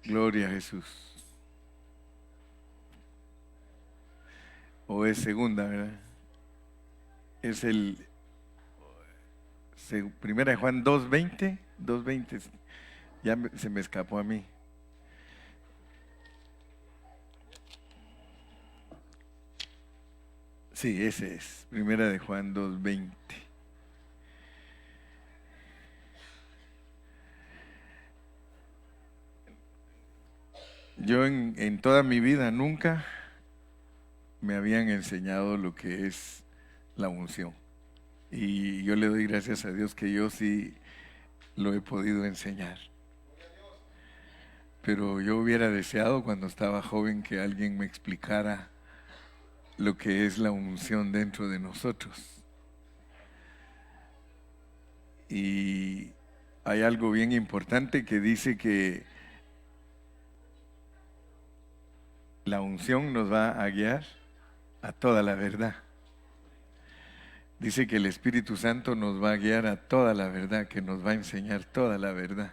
Gloria a Jesús. O es segunda, ¿verdad? Es primera de Juan 2:20, 2:20. Se me escapó a mí. Sí, ese es. Primera de Juan 2:20. Yo en toda mi vida nunca me habían enseñado lo que es la unción. Y yo le doy gracias a Dios que yo sí lo he podido enseñar. Pero yo hubiera deseado cuando estaba joven que alguien me explicara lo que es la unción dentro de nosotros. Y hay algo bien importante que dice que la unción nos va a guiar a toda la verdad. Dice que el Espíritu Santo nos va a guiar a toda la verdad, que nos va a enseñar toda la verdad.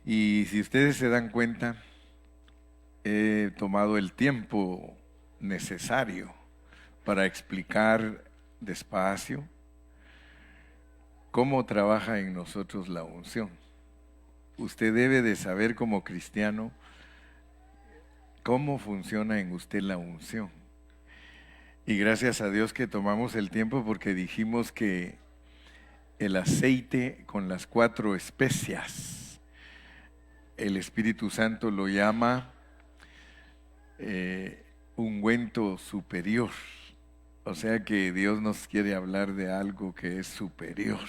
Y si ustedes se dan cuenta, he tomado el tiempo necesario para explicar despacio cómo trabaja en nosotros la unción. Usted debe de saber como cristiano cómo funciona en usted la unción. Y gracias a Dios que tomamos el tiempo porque dijimos que el aceite con las 4 especias, el Espíritu Santo lo llama ungüento superior. O sea que Dios nos quiere hablar de algo que es superior.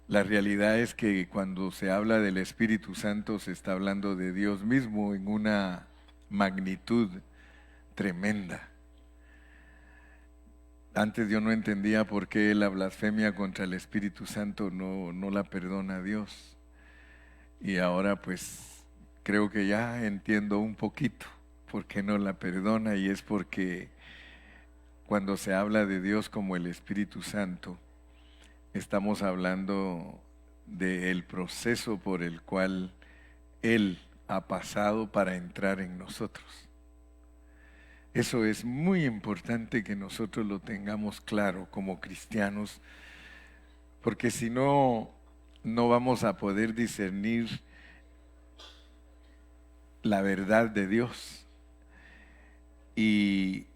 La realidad es que cuando se habla del Espíritu Santo se está hablando de Dios mismo en una magnitud tremenda. Antes yo no entendía por qué la blasfemia contra el Espíritu Santo no la perdona Dios. Y ahora pues creo que ya entiendo un poquito por qué no la perdona, y es porque cuando se habla de Dios como el Espíritu Santo, estamos hablando del proceso por el cual Él ha pasado para entrar en nosotros. Eso es muy importante que nosotros lo tengamos claro como cristianos, porque si no, no vamos a poder discernir la verdad de Dios. Y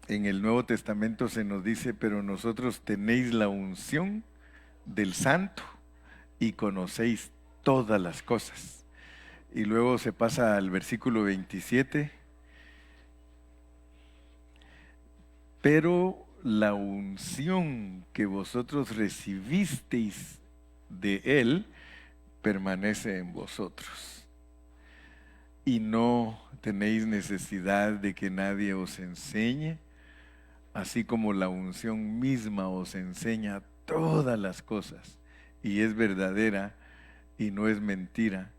en el Nuevo Testamento se nos dice, pero nosotros tenéis la unción del Santo y conocéis todas las cosas. Y luego se pasa al versículo 27. Pero la unción que vosotros recibisteis de Él permanece en vosotros. Y no tenéis necesidad de que nadie os enseñe, así como la unción misma os enseña todas las cosas, y es verdadera y no es mentira.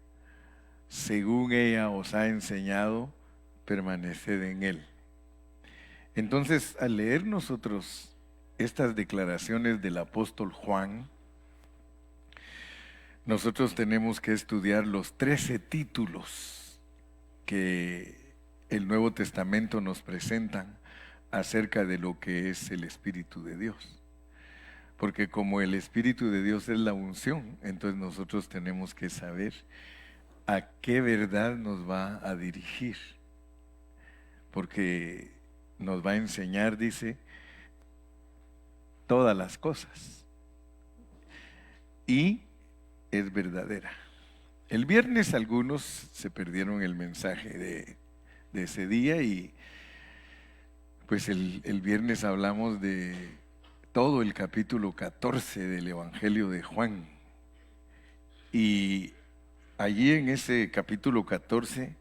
Según ella os ha enseñado, permaneced en Él. Entonces, al leer nosotros estas declaraciones del apóstol Juan, nosotros tenemos que estudiar los 13 títulos que el Nuevo Testamento nos presentan acerca de lo que es el Espíritu de Dios. Porque como el Espíritu de Dios es la unción, entonces nosotros tenemos que saber a qué verdad nos va a dirigir. Porque nos va a enseñar, dice, todas las cosas. Y es verdadera. El viernes algunos se perdieron el mensaje de ese día, y pues el viernes hablamos de todo el capítulo 14 del Evangelio de Juan. Y allí en ese capítulo 14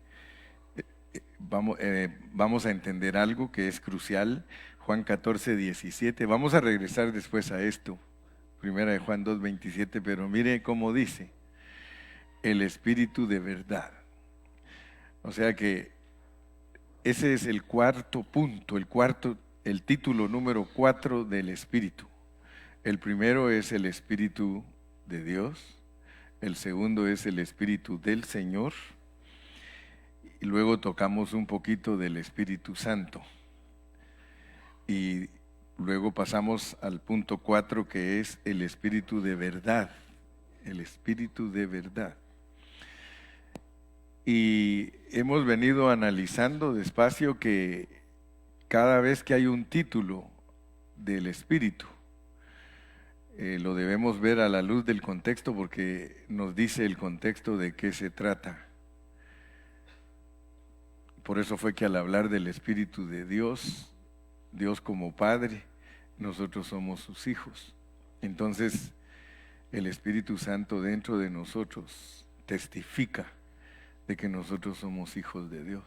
vamos a entender algo que es crucial. Juan 14, 17. Vamos a regresar después a esto. Primera de Juan 2, 27. Pero mire cómo dice: el Espíritu de verdad. O sea que ese es el cuarto punto, el título número 4 del Espíritu. El primero es el Espíritu de Dios. el segundo es el Espíritu del Señor, y luego tocamos un poquito del Espíritu Santo. Y luego pasamos al punto 4, que es el Espíritu de verdad, el Espíritu de verdad. Y hemos venido analizando despacio que cada vez que hay un título del Espíritu, lo debemos ver a la luz del contexto, porque nos dice el contexto de qué se trata. Por eso fue que al hablar del Espíritu de Dios, Dios como Padre, nosotros somos sus hijos. Entonces, el Espíritu Santo dentro de nosotros testifica de que nosotros somos hijos de Dios.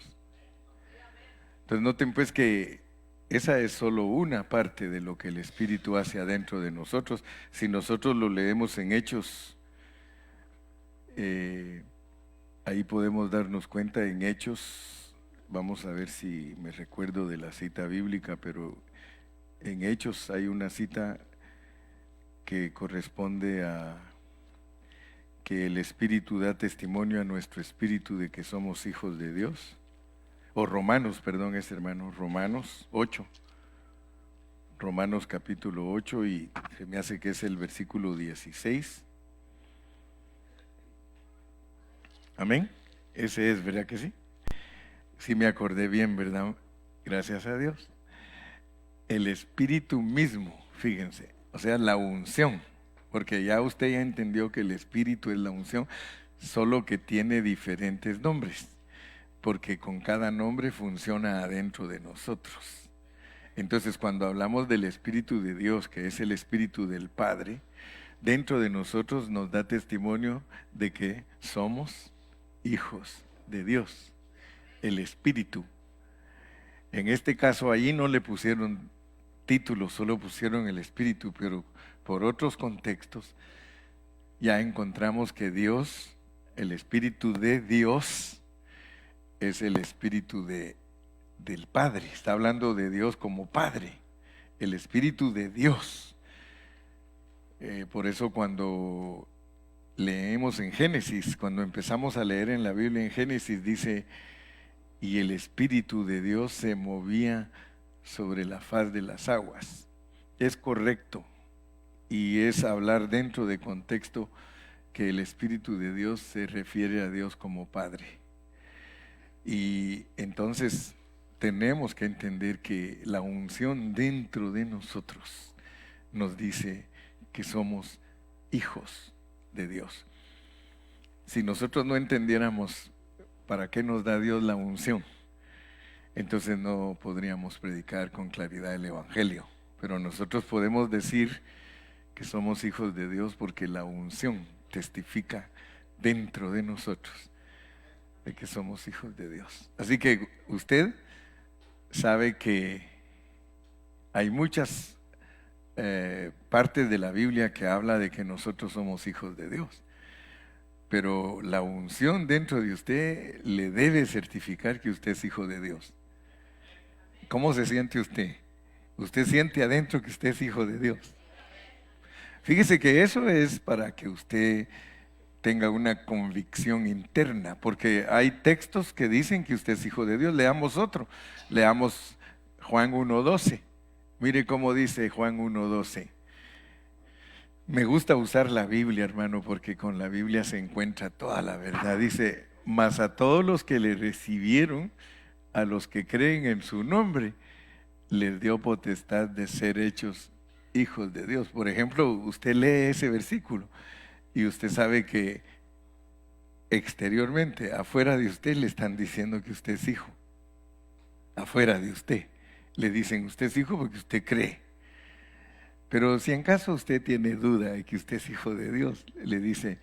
Entonces, noten pues que esa es solo una parte de lo que el Espíritu hace adentro de nosotros. Si nosotros lo leemos en Hechos, ahí podemos darnos cuenta en Hechos. Vamos a ver si me recuerdo de la cita bíblica, pero en Hechos hay una cita que corresponde a que el Espíritu da testimonio a nuestro espíritu de que somos hijos de Dios. O Romanos, perdón, hermano, Romanos 8. Romanos capítulo 8, y se me hace que es el versículo 16. Amén. Ese es, ¿verdad que sí? Sí me acordé bien, ¿verdad? Gracias a Dios. El Espíritu mismo, fíjense, o sea, la unción, porque ya usted ya entendió que el Espíritu es la unción, solo que tiene diferentes nombres, porque con cada nombre funciona adentro de nosotros. Entonces, cuando hablamos del Espíritu de Dios, que es el Espíritu del Padre, dentro de nosotros nos da testimonio de que somos hijos de Dios, el Espíritu. En este caso, allí no le pusieron título, solo pusieron el Espíritu, pero por otros contextos ya encontramos que Dios, el Espíritu de Dios, es el Espíritu del Padre. Está hablando de Dios como Padre, el Espíritu de Dios. Por eso cuando leemos en Génesis, cuando empezamos a leer en la Biblia en Génesis, dice: y el Espíritu de Dios se movía sobre la faz de las aguas. Es correcto, y es hablar dentro de contexto que el Espíritu de Dios se refiere a Dios como Padre. Y entonces tenemos que entender que la unción dentro de nosotros nos dice que somos hijos de Dios. Si nosotros no entendiéramos para qué nos da Dios la unción, entonces no podríamos predicar con claridad el Evangelio. Pero nosotros podemos decir que somos hijos de Dios porque la unción testifica dentro de nosotros de que somos hijos de Dios. Así que usted sabe que hay muchas partes de la Biblia que habla de que nosotros somos hijos de Dios, pero la unción dentro de usted le debe certificar que usted es hijo de Dios. ¿Cómo se siente usted? ¿Usted siente adentro que usted es hijo de Dios? Fíjese que eso es para que usted tenga una convicción interna, porque hay textos que dicen que usted es hijo de Dios. Leamos otro, leamos Juan 1:12. Mire cómo dice Juan 1:12. Me gusta usar la Biblia, hermano, porque con la Biblia se encuentra toda la verdad. Dice: mas a todos los que le recibieron, a los que creen en su nombre, les dio potestad de ser hechos hijos de Dios. Por ejemplo, usted lee ese versículo y usted sabe que exteriormente, afuera de usted, le están diciendo que usted es hijo. Afuera de usted le dicen: usted es hijo porque usted cree. Pero si en caso usted tiene duda de que usted es hijo de Dios, le dice: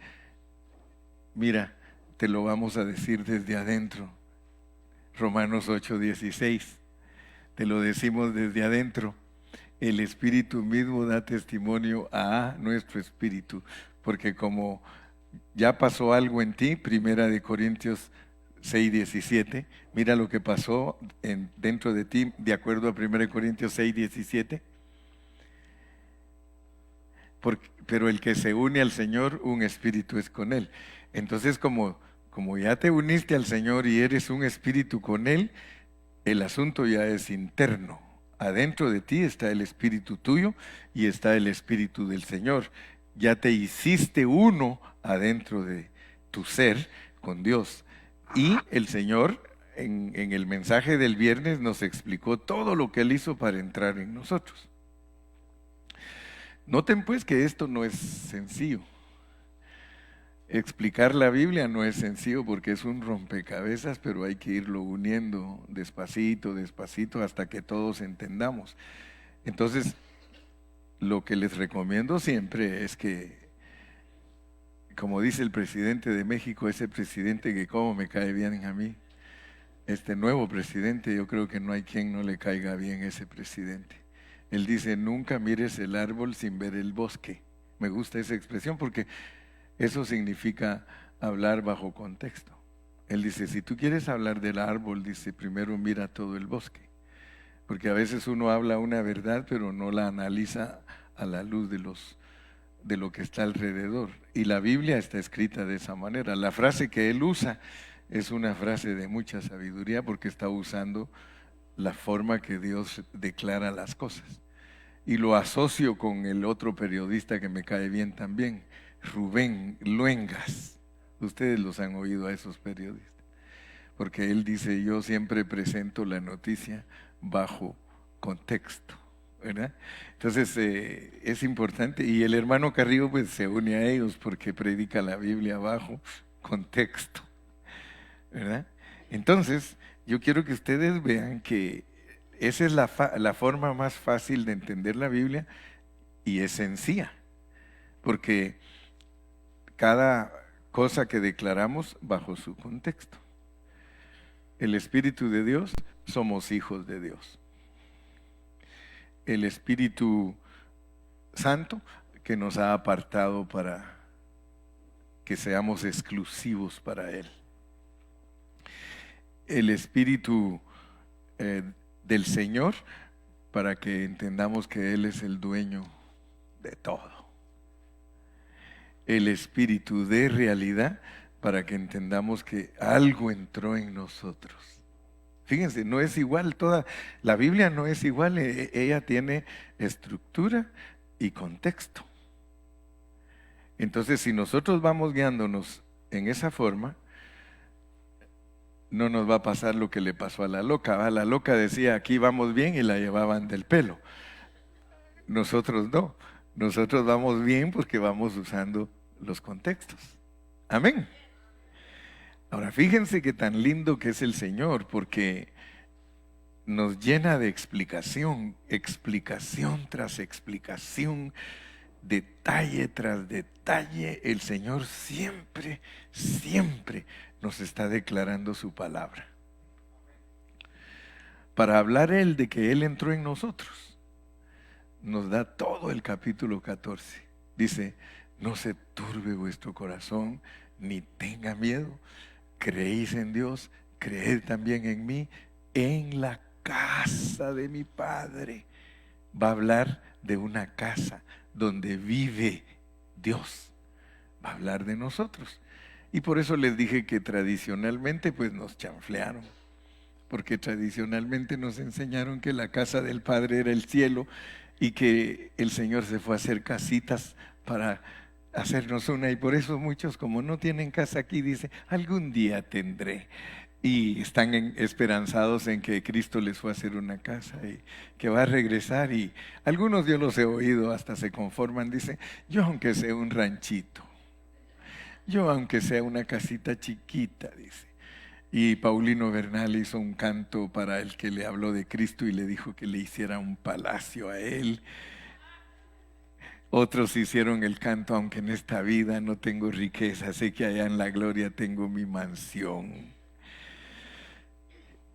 mira, te lo vamos a decir desde adentro. Romanos 8:16, te lo decimos desde adentro. El Espíritu mismo da testimonio a nuestro espíritu, porque como ya pasó algo en ti, Primera de Corintios 6:17, mira lo que pasó dentro de ti, de acuerdo a 1 Corintios 6:17. pero el que se une al Señor, un espíritu es con Él. Entonces, como ya te uniste al Señor y eres un espíritu con Él, el asunto ya es interno. Adentro de ti está el espíritu tuyo y está el espíritu del Señor. Ya te hiciste uno adentro de tu ser con Dios. Y el Señor en el mensaje del viernes nos explicó todo lo que Él hizo para entrar en nosotros. Noten pues que esto no es sencillo. Explicar la Biblia no es sencillo porque es un rompecabezas, pero hay que irlo uniendo despacito, despacito, hasta que todos entendamos. Entonces, lo que les recomiendo siempre es que, como dice el presidente de México, ese presidente que como me cae bien a mí, este nuevo presidente, yo creo que no hay quien no le caiga bien ese presidente. Él dice, nunca mires el árbol sin ver el bosque. Me gusta esa expresión porque eso significa hablar bajo contexto. Él dice, si tú quieres hablar del árbol, dice, primero mira todo el bosque. Porque a veces uno habla una verdad, pero no la analiza a la luz de lo que está alrededor. Y la Biblia está escrita de esa manera. La frase que él usa es una frase de mucha sabiduría porque está usando la forma que Dios declara las cosas. Y lo asocio con el otro periodista que me cae bien también, Rubén Luengas. Ustedes los han oído a esos periodistas. Porque él dice, yo siempre presento la noticia bajo contexto, ¿verdad? Entonces es importante. Y el hermano Carrillo pues se une a ellos porque predica la Biblia bajo contexto, ¿verdad? Entonces, yo quiero que ustedes vean que esa es la forma más fácil de entender la Biblia y es sencilla, porque cada cosa que declaramos bajo su contexto. El Espíritu de Dios, somos hijos de Dios. El Espíritu Santo que nos ha apartado para que seamos exclusivos para Él. El Espíritu del Señor para que entendamos que Él es el dueño de todo. El Espíritu de realidad para que entendamos que algo entró en nosotros. Fíjense, no es igual la Biblia no es igual, ella tiene estructura y contexto. Entonces, si nosotros vamos guiándonos en esa forma, no nos va a pasar lo que le pasó a la loca. La loca decía, aquí vamos bien y la llevaban del pelo. Nosotros no, nosotros vamos bien porque vamos usando los contextos. Amén. Ahora, fíjense qué tan lindo que es el Señor, porque nos llena de explicación, explicación tras explicación, detalle tras detalle. El Señor siempre, siempre nos está declarando su palabra. Para hablar Él de que Él entró en nosotros, nos da todo el capítulo 14. Dice, no se turbe vuestro corazón, ni tenga miedo. Creéis en Dios, creed también en mí. En la casa de mi Padre. Va a hablar de una casa donde vive Dios. Va a hablar de nosotros. Y por eso les dije que tradicionalmente pues nos chanflearon. Porque tradicionalmente nos enseñaron que la casa del Padre era el cielo y que el Señor se fue a hacer casitas para hacernos una. Y por eso muchos, como no tienen casa aquí, dicen, algún día tendré. Y están esperanzados en que Cristo les fue a hacer una casa y que va a regresar. Y algunos yo los he oído, hasta se conforman, dicen, yo aunque sea un ranchito, yo aunque sea una casita chiquita, dice. Y Paulino Bernal hizo un canto para el que le habló de Cristo y le dijo que le hiciera un palacio a él. Otros hicieron el canto, aunque en esta vida no tengo riqueza, sé que allá en la gloria tengo mi mansión.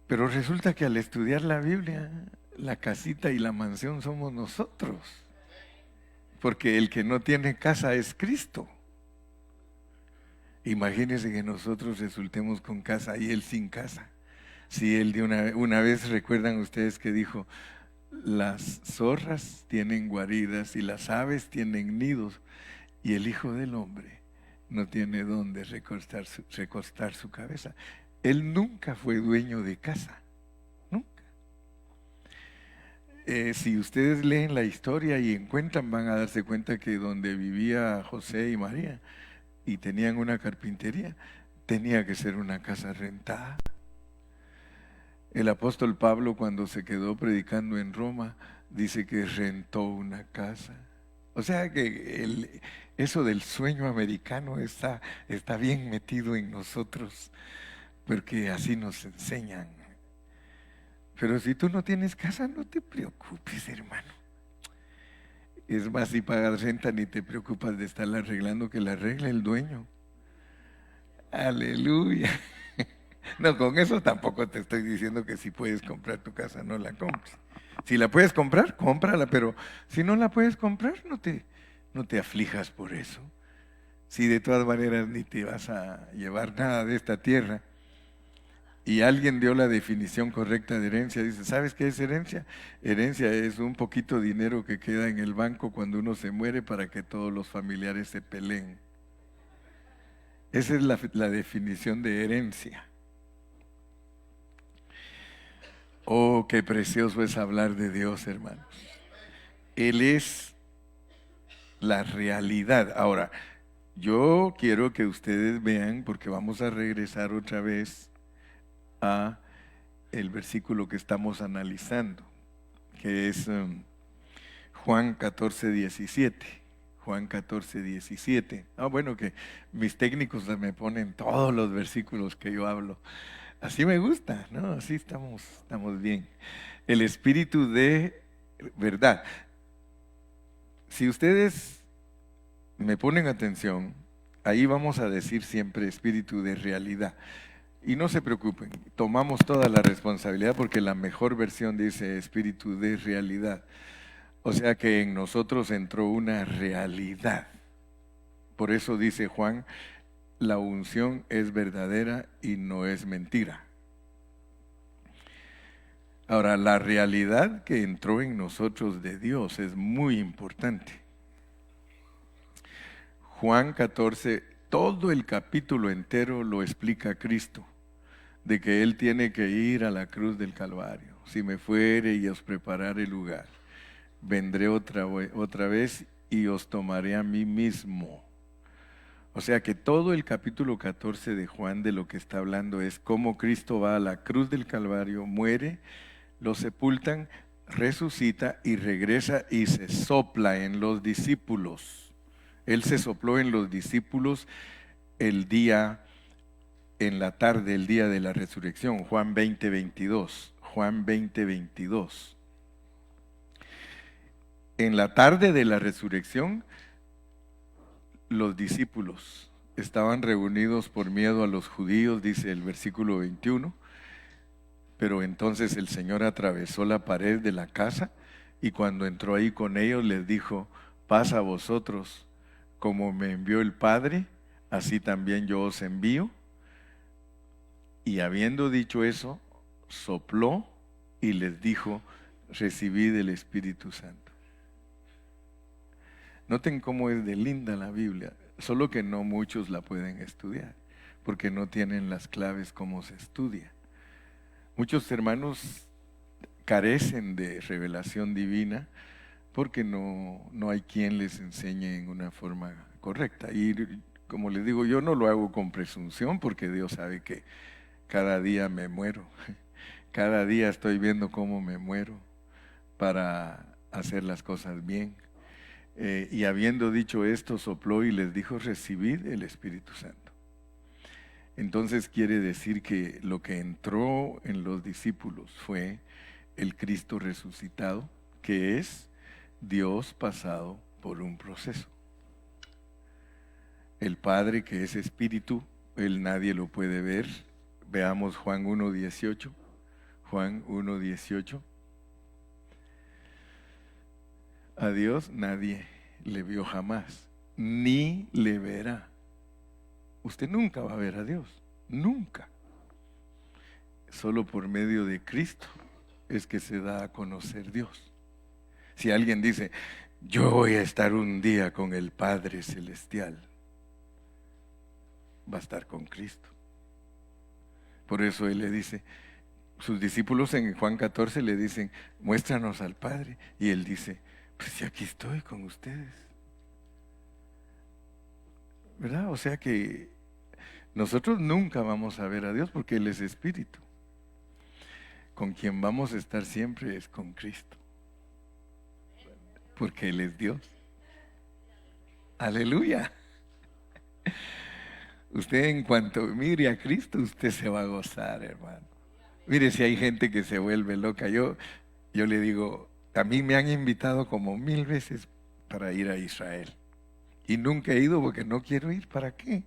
Pero resulta que al estudiar la Biblia, la casita y la mansión somos nosotros. Porque el que no tiene casa es Cristo. Imagínense que nosotros resultemos con casa y él sin casa. Si él de una vez, recuerdan ustedes que dijo, las zorras tienen guaridas y las aves tienen nidos, y el Hijo del Hombre no tiene dónde recostar su cabeza. Él nunca fue dueño de casa, nunca. Si ustedes leen la historia y encuentran, van a darse cuenta que donde vivía José y María y tenían una carpintería, tenía que ser una casa rentada. El apóstol Pablo, cuando se quedó predicando en Roma, dice que rentó una casa. O sea que eso del sueño americano está bien metido en nosotros, porque así nos enseñan. Pero si tú no tienes casa, no te preocupes, hermano. Es más, si pagas renta, ni te preocupas de estarla arreglando, que la arregle el dueño. Aleluya. No, con eso tampoco te estoy diciendo que si puedes comprar tu casa, no la compres. Si la puedes comprar, cómprala, pero si no la puedes comprar, no te aflijas por eso. Si de todas maneras ni te vas a llevar nada de esta tierra. Y alguien dio la definición correcta de herencia. Dice, ¿sabes qué es herencia? Herencia es un poquito de dinero que queda en el banco cuando uno se muere para que todos los familiares se peleen. Esa es la definición de herencia. Oh, qué precioso es hablar de Dios, hermanos. Él es la realidad. Ahora, yo quiero que ustedes vean, porque vamos a regresar otra vez a el versículo que estamos analizando, que es Juan 14:17. Juan 14:17. Bueno, que mis técnicos me ponen todos los versículos que yo hablo. Así me gusta, ¿no? Así estamos bien. El espíritu de verdad. Si ustedes me ponen atención, ahí vamos a decir siempre espíritu de realidad. Y no se preocupen, tomamos toda la responsabilidad porque la mejor versión dice espíritu de realidad. O sea que en nosotros entró una realidad. Por eso dice Juan, la unción es verdadera y no es mentira. Ahora, la realidad que entró en nosotros de Dios es muy importante. Juan 14, todo el capítulo entero lo explica Cristo, de que Él tiene que ir a la cruz del Calvario. Si me fuere y os preparare el lugar, vendré otra vez y os tomaré a mí mismo. O sea que todo el capítulo 14 de Juan de lo que está hablando es cómo Cristo va a la cruz del Calvario, muere, lo sepultan, resucita y regresa y se sopla en los discípulos. Él se sopló en los discípulos en la tarde, el día de la resurrección, Juan 20:22. Juan 20:22. En la tarde de la resurrección, los discípulos estaban reunidos por miedo a los judíos, dice el versículo 21, pero entonces el Señor atravesó la pared de la casa y cuando entró ahí con ellos les dijo, paz a vosotros, como me envió el Padre, así también yo os envío. Y habiendo dicho eso, sopló y les dijo, recibid el Espíritu Santo. Noten cómo es de linda la Biblia, solo que no muchos la pueden estudiar, porque no tienen las claves cómo se estudia. Muchos hermanos carecen de revelación divina porque no hay quien les enseñe en una forma correcta. Y como les digo, yo no lo hago con presunción porque Dios sabe que cada día me muero. Cada día estoy viendo cómo me muero para hacer las cosas bien. Y habiendo dicho esto, sopló y les dijo, recibid el Espíritu Santo. Entonces quiere decir que lo que entró en los discípulos fue el Cristo resucitado, que es Dios pasado por un proceso. El Padre, que es Espíritu, Él nadie lo puede ver. Veamos Juan 1:18. Juan 1:18. A Dios nadie le vio jamás, ni le verá. Usted nunca va a ver a Dios, nunca. Solo por medio de Cristo es que se da a conocer Dios. Si alguien dice, yo voy a estar un día con el Padre Celestial, va a estar con Cristo. Por eso Él le dice, sus discípulos en Juan 14 le dicen, muéstranos al Padre. Y Él dice, pues si aquí estoy con ustedes. ¿Verdad? O sea que nosotros nunca vamos a ver a Dios porque Él es Espíritu. Con quien vamos a estar siempre es con Cristo. Porque Él es Dios. Aleluya. Usted en cuanto mire a Cristo, usted se va a gozar, hermano. Mire, si hay gente que se vuelve loca, yo le digo, a mí me han invitado como 1000 veces para ir a Israel. Y nunca he ido porque no quiero ir. ¿Para qué?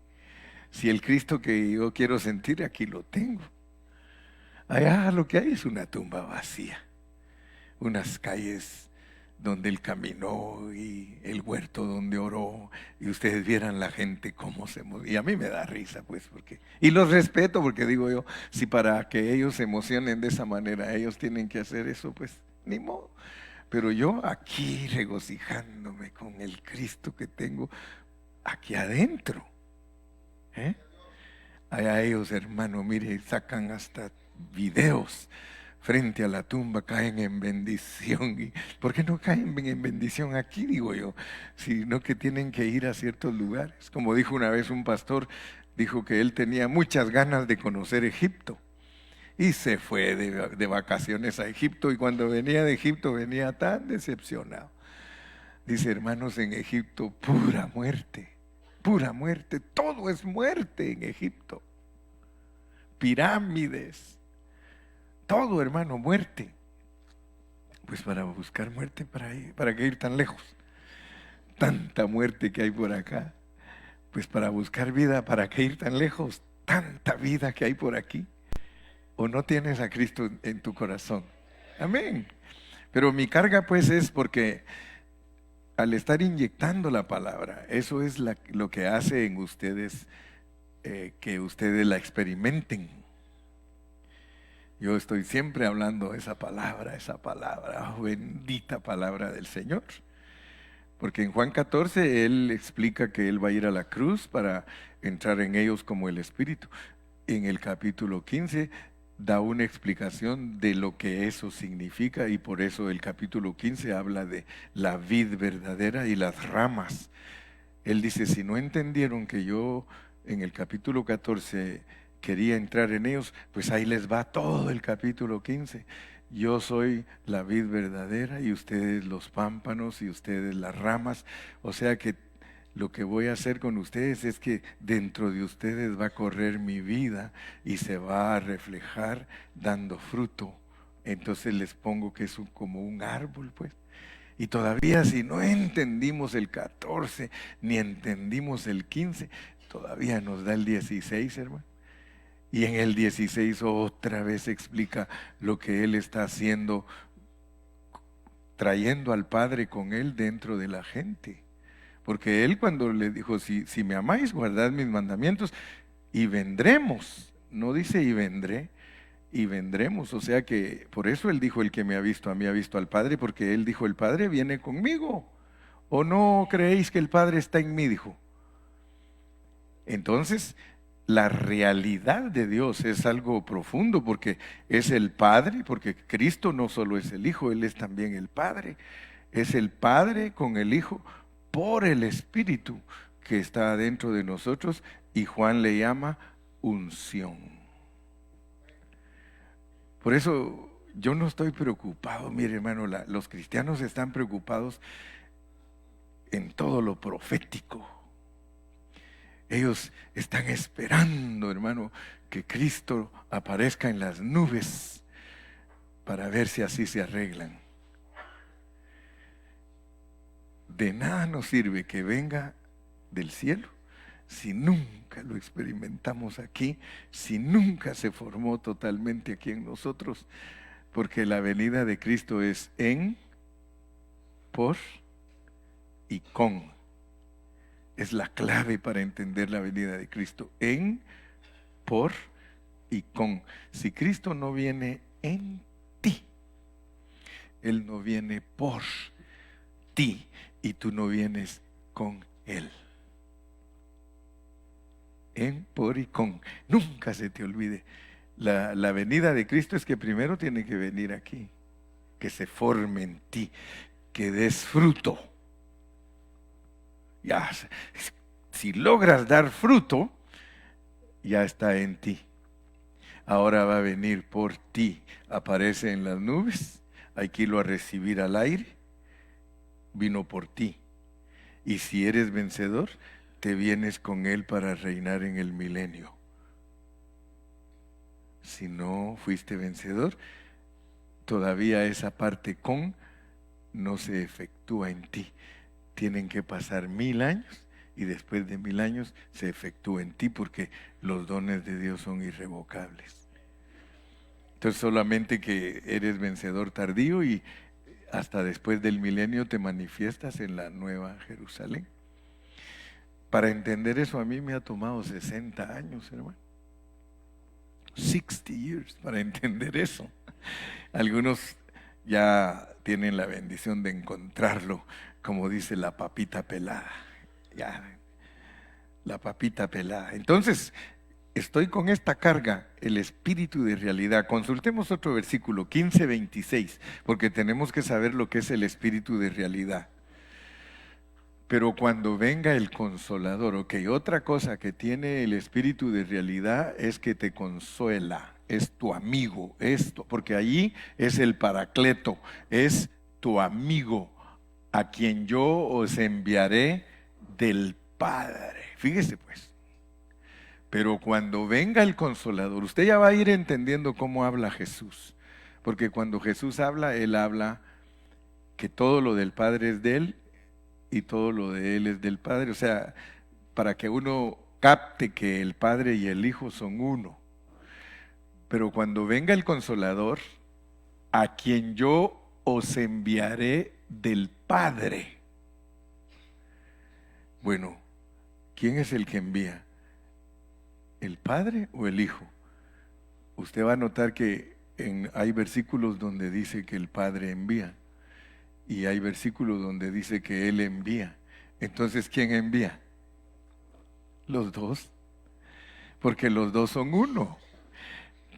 Si el Cristo que yo quiero sentir, aquí lo tengo. Allá lo que hay es una tumba vacía. Unas calles donde Él caminó y el huerto donde oró, y ustedes vieran la gente cómo se movía. Y a mí me da risa, pues, y los respeto porque digo yo, si para que ellos se emocionen de esa manera, ellos tienen que hacer eso, pues, ni modo. Pero yo aquí regocijándome con el Cristo que tengo aquí adentro. Allá ellos, hermano, mire, sacan hasta videos frente a la tumba, caen en bendición. ¿Y por qué no caen en bendición aquí, digo yo? Sino que tienen que ir a ciertos lugares. Como dijo una vez un pastor, dijo que él tenía muchas ganas de conocer Egipto. Y se fue de vacaciones a Egipto, y cuando venía de Egipto venía tan decepcionado. Dice, hermanos, en Egipto pura muerte, todo es muerte en Egipto. Pirámides, todo, hermano, muerte. Pues para buscar muerte, ¿para qué ir tan lejos? Tanta muerte que hay por acá. Pues para buscar vida, ¿para qué ir tan lejos? Tanta vida que hay por aquí. ¿O no tienes a Cristo en tu corazón? Amén. Pero mi carga pues es porque al estar inyectando la palabra, eso es lo que hace en ustedes que ustedes la experimenten. Yo estoy siempre hablando esa palabra, bendita palabra del Señor. Porque en Juan 14 Él explica que Él va a ir a la cruz para entrar en ellos como el Espíritu. En el capítulo 15 da una explicación de lo que eso significa, y por eso el capítulo 15 habla de la vid verdadera y las ramas. Él dice, si no entendieron que yo en el capítulo 14 quería entrar en ellos, pues ahí les va todo el capítulo 15. Yo soy la vid verdadera y ustedes los pámpanos y ustedes las ramas. O sea que lo que voy a hacer con ustedes es que dentro de ustedes va a correr mi vida y se va a reflejar dando fruto. Entonces les pongo que es como un árbol, pues. Y todavía si no entendimos el 14, ni entendimos el 15, todavía nos da el 16, hermano. Y en el 16 otra vez explica lo que Él está haciendo, trayendo al Padre con Él dentro de la gente. Porque Él cuando le dijo, si me amáis, guardad mis mandamientos, y vendremos, no dice y vendré, y vendremos. O sea que por eso Él dijo, el que me ha visto a mí ha visto al Padre, porque Él dijo, el Padre viene conmigo. ¿O no creéis que el Padre está en mí? Dijo. Entonces, la realidad de Dios es algo profundo, porque es el Padre, porque Cristo no solo es el Hijo, Él es también el Padre. Es el Padre con el Hijo por el Espíritu que está dentro de nosotros, y Juan le llama unción. Por eso yo no estoy preocupado, mire hermano, los cristianos están preocupados en todo lo profético. Ellos están esperando, hermano, que Cristo aparezca en las nubes para ver si así se arreglan. De nada nos sirve que venga del cielo si nunca lo experimentamos aquí, si nunca se formó totalmente aquí en nosotros, porque la venida de Cristo es en, por y con. Es la clave para entender la venida de Cristo, en, por y con. Si Cristo no viene en ti, Él no viene por ti y tú no vienes con Él. En, por y con. Nunca se te olvide. La venida de Cristo es que primero tiene que venir aquí, que se forme en ti, que des fruto. Ya, si logras dar fruto, ya está en ti. Ahora va a venir por ti. Aparece en las nubes, hay que irlo a recibir al aire. Vino por ti. Y si eres vencedor, te vienes con Él para reinar en el milenio. Si no fuiste vencedor, todavía esa parte con no se efectúa en ti. Tienen que pasar 1000 años y después de 1000 años se efectúa en ti, porque los dones de Dios son irrevocables. Entonces solamente que eres vencedor tardío y hasta después del milenio te manifiestas en la nueva Jerusalén. Para entender eso a mí me ha tomado 60 años, hermano. 60 years para entender eso. Algunos ya tienen la bendición de encontrarlo, como dice la papita pelada. Ya, la papita pelada. Entonces, estoy con esta carga, el espíritu de realidad. Consultemos otro versículo, 15:26, porque tenemos que saber lo que es el espíritu de realidad. Pero cuando venga el Consolador, ok, otra cosa que tiene el espíritu de realidad es que te consuela, es tu amigo, porque allí es el Paracleto, es tu amigo, a quien yo os enviaré del Padre. Fíjese pues. Pero cuando venga el Consolador, usted ya va a ir entendiendo cómo habla Jesús, porque cuando Jesús habla, Él habla que todo lo del Padre es de Él y todo lo de Él es del Padre. O sea, para que uno capte que el Padre y el Hijo son uno. Pero cuando venga el Consolador, a quien yo os enviaré del Padre. Bueno, ¿quién es el que envía? ¿El Padre o el Hijo? Usted va a notar que hay versículos donde dice que el Padre envía. Y hay versículos donde dice que Él envía. Entonces, ¿quién envía? Los dos. Porque los dos son uno.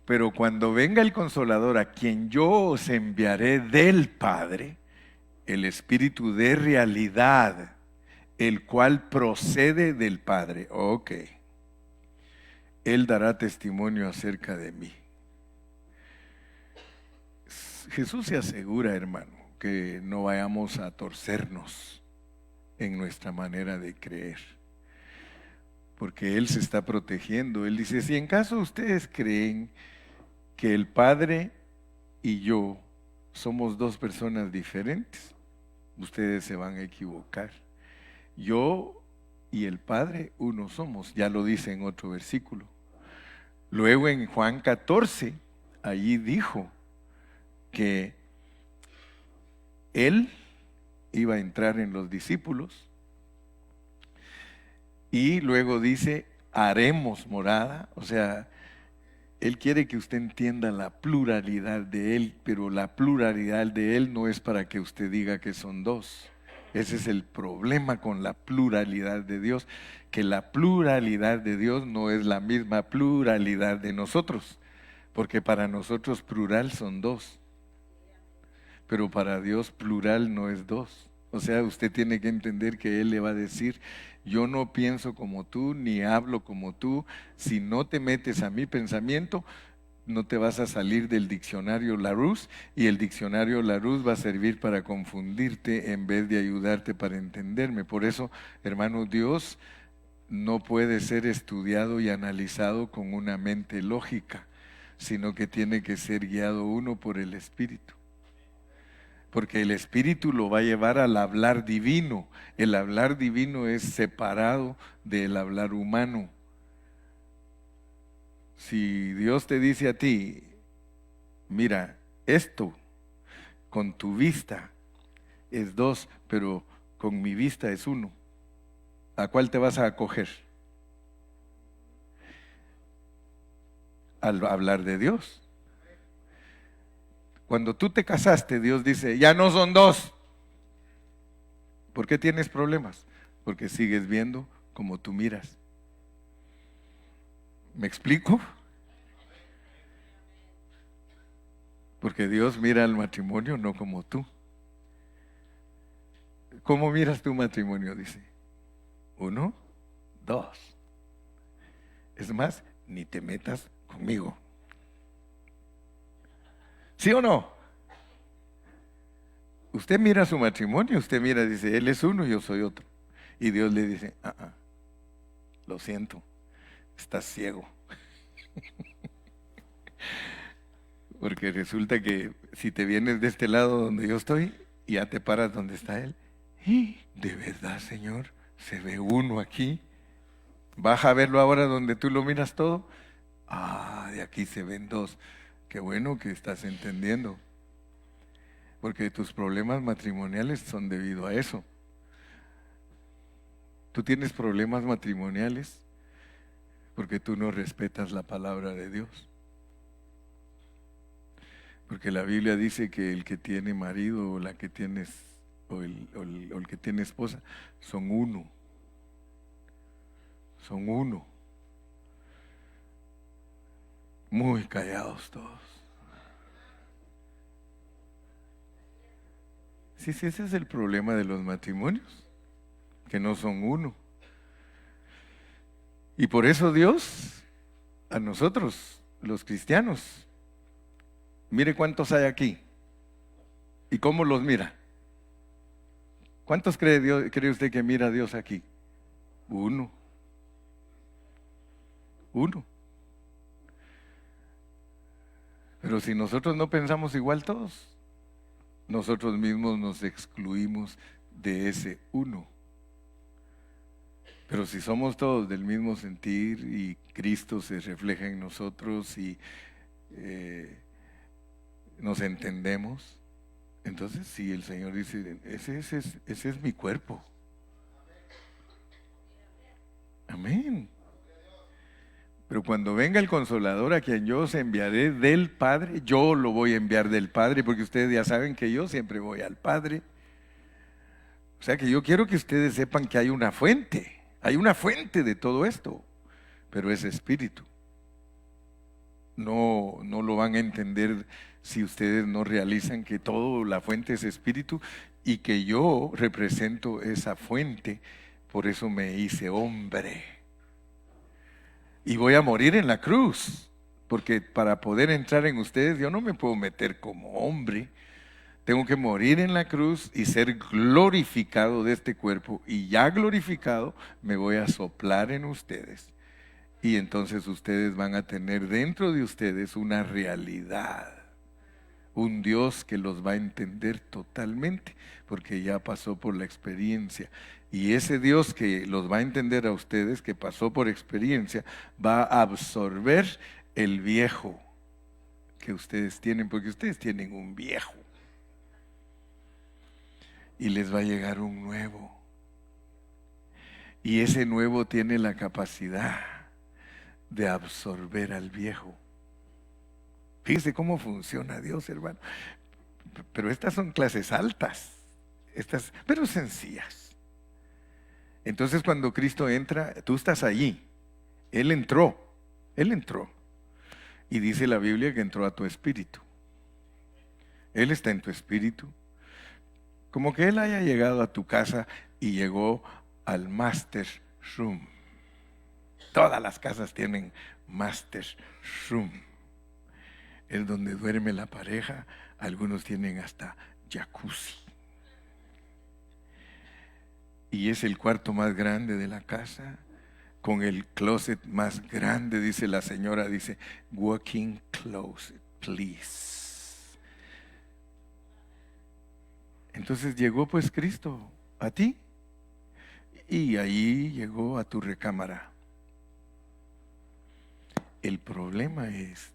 Pero cuando venga el Consolador, a quien yo os enviaré del Padre, el Espíritu de realidad, el cual procede del Padre. Ok. Él dará testimonio acerca de mí. Jesús se asegura, hermano, que no vayamos a torcernos en nuestra manera de creer, porque Él se está protegiendo. Él dice, si en caso ustedes creen que el Padre y yo somos dos personas diferentes, ustedes se van a equivocar. Yo y el Padre uno somos, ya lo dice en otro versículo. Luego en Juan 14, allí dijo que Él iba a entrar en los discípulos y luego dice, haremos morada. O sea, Él quiere que usted entienda la pluralidad de Él, pero la pluralidad de Él no es para que usted diga que son dos. Ese es el problema con la pluralidad de Dios, que la pluralidad de Dios no es la misma pluralidad de nosotros, porque para nosotros plural son dos, pero para Dios plural no es dos. O sea, usted tiene que entender que Él le va a decir, yo no pienso como tú, ni hablo como tú. Si no te metes a mi pensamiento, no te vas a salir del diccionario Larousse, y el diccionario Larousse va a servir para confundirte en vez de ayudarte para entenderme. Por eso, hermano, Dios no puede ser estudiado y analizado con una mente lógica, sino que tiene que ser guiado uno por el Espíritu. Porque el Espíritu lo va a llevar al hablar divino. El hablar divino es separado del hablar humano. Si Dios te dice a ti, mira, esto con tu vista es dos, pero con mi vista es uno, ¿a cuál te vas a acoger? Al hablar de Dios. Cuando tú te casaste, Dios dice, ya no son dos. ¿Por qué tienes problemas? Porque sigues viendo como tú miras. ¿Me explico? Porque Dios mira al matrimonio no como tú. ¿Cómo miras tu matrimonio? Dice, 1, 2. Es más, ni te metas conmigo. ¿Sí o no? Usted mira su matrimonio, usted mira, dice, él es uno, yo soy otro. Y Dios le dice, lo siento, estás ciego. Porque resulta que si te vienes de este lado donde yo estoy, ya te paras donde está él. ¿De verdad, Señor? ¿Se ve uno aquí? Baja a verlo ahora donde tú lo miras todo. De aquí se ven dos. Qué bueno que estás entendiendo. Porque tus problemas matrimoniales son debido a eso. Tú tienes problemas matrimoniales porque tú no respetas la palabra de Dios. Porque la Biblia dice que el que tiene marido o la que tienes o el que tiene esposa son uno. Son uno. Muy callados todos. Sí, ese es el problema de los matrimonios, que no son uno. Y por eso Dios, a nosotros, los cristianos, mire cuántos hay aquí y cómo los mira. ¿Cuántos cree usted que mira a Dios aquí? Uno. Pero si nosotros no pensamos igual todos, nosotros mismos nos excluimos de ese uno. Pero si somos todos del mismo sentir y Cristo se refleja en nosotros y nos entendemos, entonces sí, el Señor dice, ese es mi cuerpo. Amén. Pero cuando venga el Consolador a quien yo os enviaré del Padre, yo lo voy a enviar del Padre, porque ustedes ya saben que yo siempre voy al Padre. O sea que yo quiero que ustedes sepan que hay una fuente de todo esto, pero es espíritu. No lo van a entender si ustedes no realizan que todo la fuente es espíritu y que yo represento esa fuente, por eso me hice hombre. Y voy a morir en la cruz, porque para poder entrar en ustedes yo no me puedo meter como hombre. Tengo que morir en la cruz y ser glorificado de este cuerpo. Y ya glorificado me voy a soplar en ustedes. Y entonces ustedes van a tener dentro de ustedes una realidad. Un Dios que los va a entender totalmente, porque ya pasó por la experiencia. Y ese Dios que los va a entender a ustedes, que pasó por experiencia, va a absorber el viejo que ustedes tienen, porque ustedes tienen un viejo. Y les va a llegar un nuevo. Y ese nuevo tiene la capacidad de absorber al viejo. Fíjese cómo funciona Dios, hermano. Pero estas son clases altas, pero sencillas. Entonces cuando Cristo entra, tú estás allí. Él entró. Y dice la Biblia que entró a tu espíritu. Él está en tu espíritu. Como que Él haya llegado a tu casa y llegó al master room. Todas las casas tienen master room. Es donde duerme la pareja. Algunos tienen hasta jacuzzi. Y es el cuarto más grande de la casa, con el closet más grande, dice la señora, dice, walk-in closet, please. Entonces llegó pues Cristo a ti, y ahí llegó a tu recámara. El problema es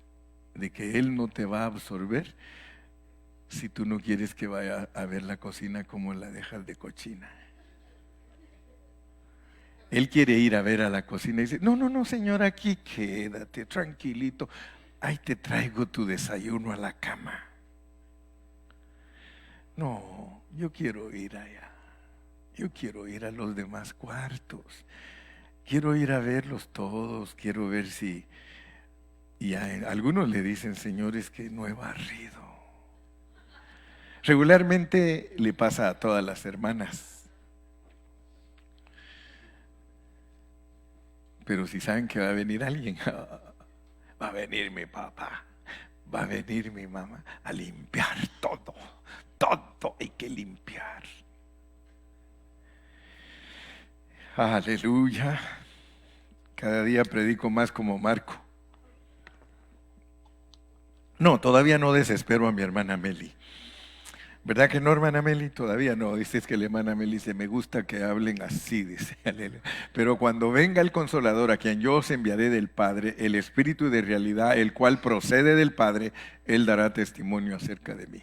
de que Él no te va a absorber si tú no quieres que vaya a ver la cocina como la dejas de cochina. Él quiere ir a ver a la cocina y dice, no, señora, aquí quédate tranquilito. Ahí te traigo tu desayuno a la cama. No, yo quiero ir allá. Yo quiero ir a los demás cuartos. Quiero ir a verlos todos. Quiero ver si... Y algunos le dicen, Señor, es que no he barrido. Regularmente le pasa a todas las hermanas. Pero si saben que va a venir alguien, va a venir mi papá, va a venir mi mamá a limpiar todo. Todo hay que limpiar. Aleluya. Cada día predico más como Marco. No, todavía no desespero a mi hermana Meli. ¿Verdad que no, hermana Meli? Todavía no. Dice que la hermana Meli dice, me gusta que hablen así, dice. Aleluya. Pero cuando venga el Consolador, a quien yo os enviaré del Padre, el Espíritu de realidad, el cual procede del Padre, Él dará testimonio acerca de mí.